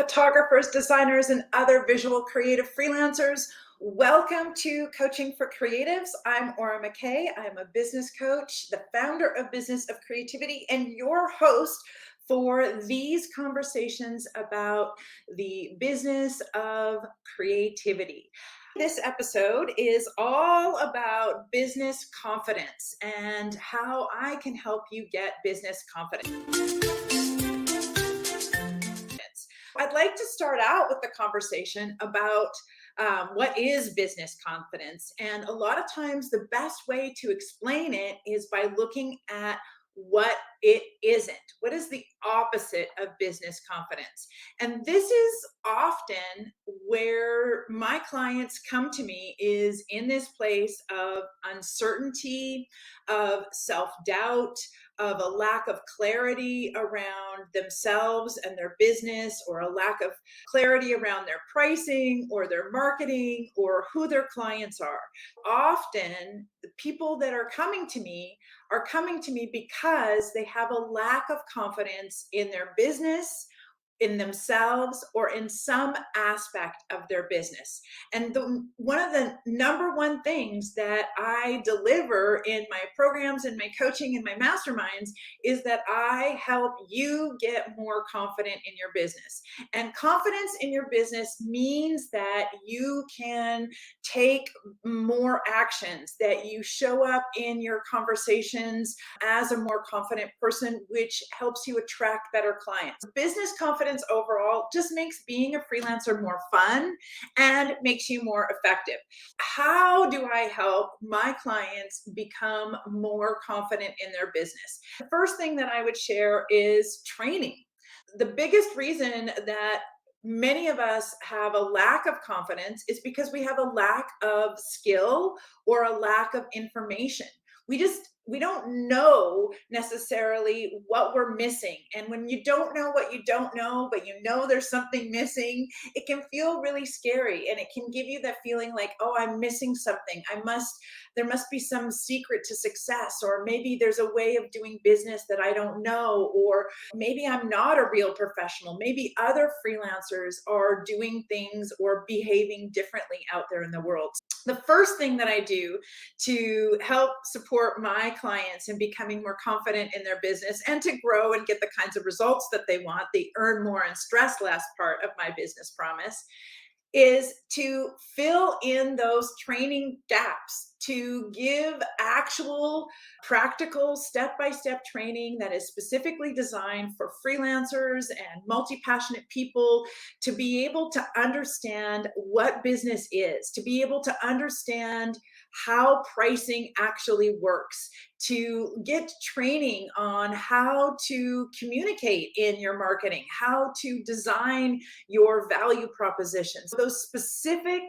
photographers, designers, and other visual creative freelancers. Welcome to Coaching for Creatives. I'm McKay. I'm a business coach, the founder of Business of Creativity, and your host for these conversations about the business of creativity. This episode is all about business confidence and how I can help you get business confidence. I'd like to start out with the conversation about what is business confidence. And a lot of times the best way to explain it is by looking at what it isn't. What is the opposite of business confidence? And this is often where my clients come to me, is in this place of uncertainty, of self-doubt, of a lack of clarity around themselves and their business, or a lack of clarity around their pricing or their marketing or who their clients are. Often the people that are coming to me because they have a lack of confidence in their business, in themselves, or in some aspect of their business. And one of the number one things that I deliver in my programs and my coaching and my masterminds is that I help you get more confident in your business. And confidence in your business means that you can take more actions, that you show up in your conversations as a more confident person, which helps you attract better clients. Business confidence overall just makes being a freelancer more fun and makes you more effective. How do I help my clients become more confident in their business? The first thing that I would share is training. The biggest reason that many of us have a lack of confidence is because we have a lack of skill or a lack of information. We don't know necessarily what we're missing. And when you don't know what you don't know, but you know there's something missing, it can feel really scary. And it can give you that feeling like, oh, I'm missing something. There must be some secret to success, or maybe there's a way of doing business that I don't know, or maybe I'm not a real professional. Maybe other freelancers are doing things or behaving differently out there in the world. The first thing that I do to help support my clients in becoming more confident in their business and to grow and get the kinds of results that they want, the earn more and stress less part of my business promise, is to fill in those training gaps, to give actual practical step-by-step training that is specifically designed for freelancers and multi-passionate people to be able to understand what business is, to be able to understand how pricing actually works, to get training on how to communicate in your marketing, how to design your value propositions. Those specific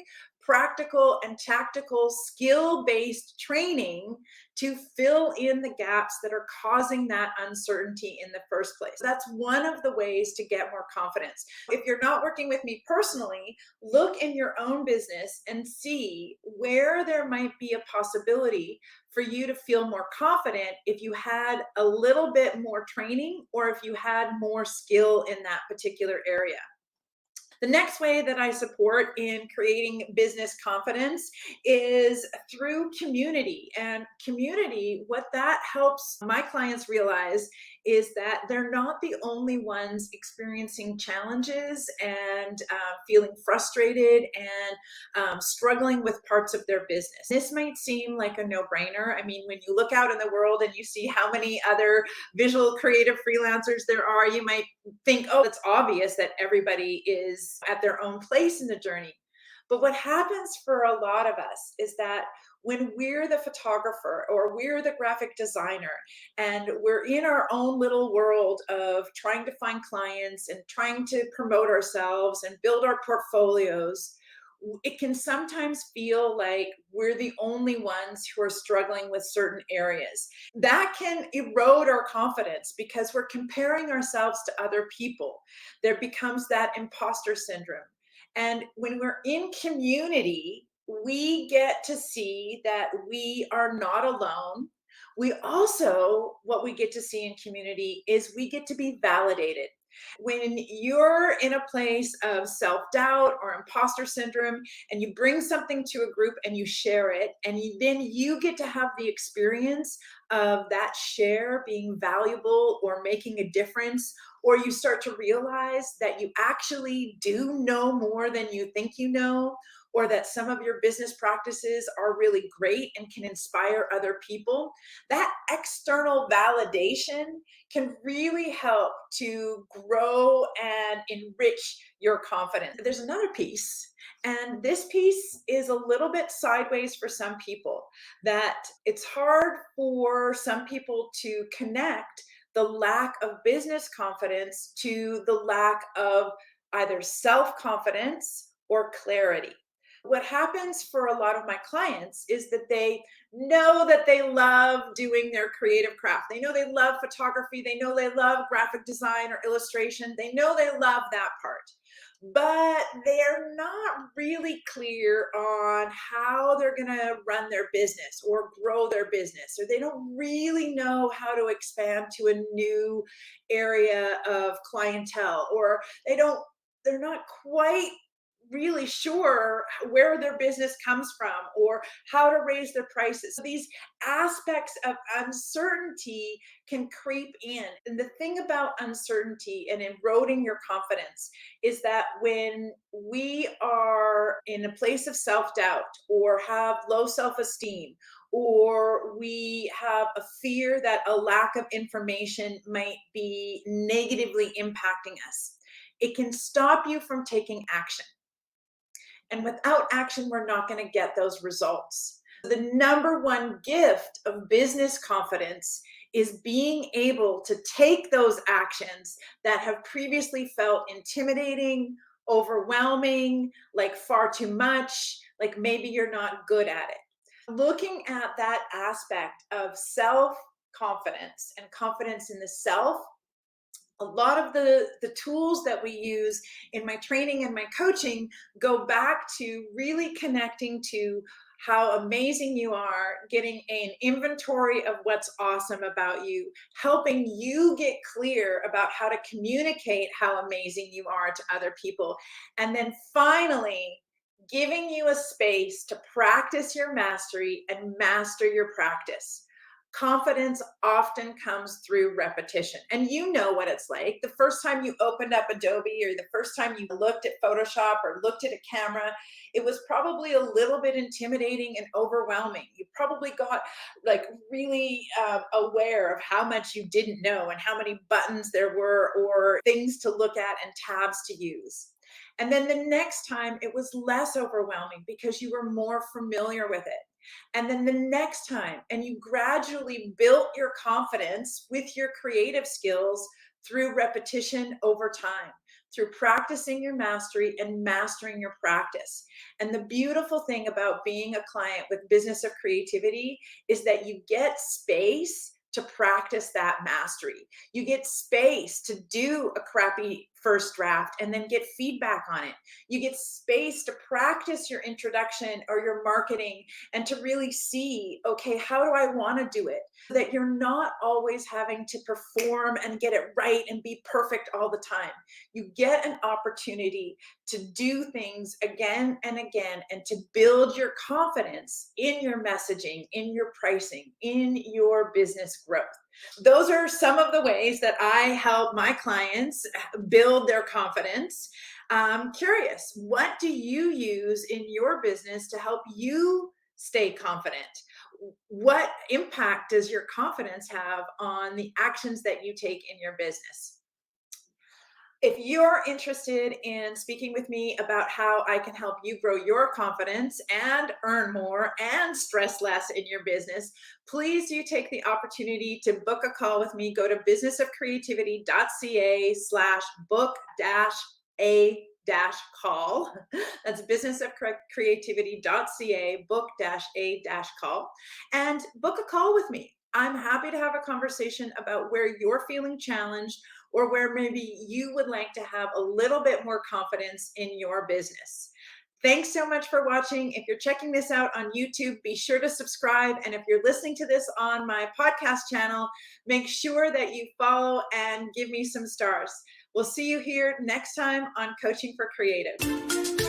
practical and tactical skill-based training to fill in the gaps that are causing that uncertainty in the first place. That's one of the ways to get more confidence. If you're not working with me personally, look in your own business and see where there might be a possibility for you to feel more confident if you had a little bit more training or if you had more skill in that particular area. The next way that I support in creating business confidence is through community. And community, what that helps my clients realize is that they're not the only ones experiencing challenges and feeling frustrated and struggling with parts of their business. This might seem like a no-brainer. I mean, when you look out in the world and you see how many other visual creative freelancers there are, you might think, oh, it's obvious that everybody is at their own place in the journey. But what happens for a lot of us is that when we're the photographer or we're the graphic designer and we're in our own little world of trying to find clients and trying to promote ourselves and build our portfolios, it can sometimes feel like we're the only ones who are struggling with certain areas. That can erode our confidence because we're comparing ourselves to other people. There becomes that imposter syndrome. And when we're in community, we get to see that we are not alone. We also, what we get to see in community is we get to be validated. When you're in a place of self-doubt or imposter syndrome and you bring something to a group and you share it, and then you get to have the experience of that share being valuable or making a difference, or you start to realize that you actually do know more than you think you know, or that some of your business practices are really great and can inspire other people, that external validation can really help to grow and enrich your confidence. There's another piece, and this piece is a little bit sideways for some people, that it's hard for some people to connect the lack of business confidence to the lack of either self confidence or clarity. What happens for a lot of my clients is that they know that they love doing their creative craft. They know they love photography. They know they love graphic design or illustration. They know they love that part. But they're not really clear on how they're going to run their business or grow their business, or they don't really know how to expand to a new area of clientele, or they're not quite really sure where their business comes from or how to raise their prices. So these aspects of uncertainty can creep in. And the thing about uncertainty and eroding your confidence is that when we are in a place of self doubt or have low self esteem, or we have a fear that a lack of information might be negatively impacting us, it can stop you from taking action. And without action, we're not going to get those results. The number one gift of business confidence is being able to take those actions that have previously felt intimidating, overwhelming, like far too much, like maybe you're not good at it. Looking at that aspect of self confidence and confidence in the self, a lot of the tools that we use in my training and my coaching go back to really connecting to how amazing you are, getting an inventory of what's awesome about you, helping you get clear about how to communicate how amazing you are to other people, and then finally giving you a space to practice your mastery and master your practice. Confidence often comes through repetition. And you know what it's like. The first time you opened up Adobe, or the first time you looked at Photoshop or looked at a camera, it was probably a little bit intimidating and overwhelming. You probably got like really aware of how much you didn't know and how many buttons there were or things to look at and tabs to use. And then the next time it was less overwhelming because you were more familiar with it. And then the next time, and you gradually built your confidence with your creative skills through repetition over time, through practicing your mastery and mastering your practice. And the beautiful thing about being a client with Business of Creativity is that you get space to practice that mastery. You get space to do a crappy first draft and then get feedback on it. You get space to practice your introduction or your marketing and to really see, okay, how do I want to do it? So that you're not always having to perform and get it right and be perfect all the time. You get an opportunity to do things again and again and to build your confidence in your messaging, in your pricing, in your business growth. Those are some of the ways that I help my clients build their confidence. I'm curious, what do you use in your business to help you stay confident? What impact does your confidence have on the actions that you take in your business? If you're interested in speaking with me about how I can help you grow your confidence and earn more and stress less in your business, please do take the opportunity to book a call with me. Go to businessofcreativity.ca/book a call. That's businessofcreativity.ca book a call, and book a call with me. I'm happy to have a conversation about where you're feeling challenged or where maybe you would like to have a little bit more confidence in your business. Thanks so much for watching. If you're checking this out on YouTube, be sure to subscribe. And if you're listening to this on my podcast channel, make sure that you follow and give me some stars. We'll see you here next time on Coaching for Creatives.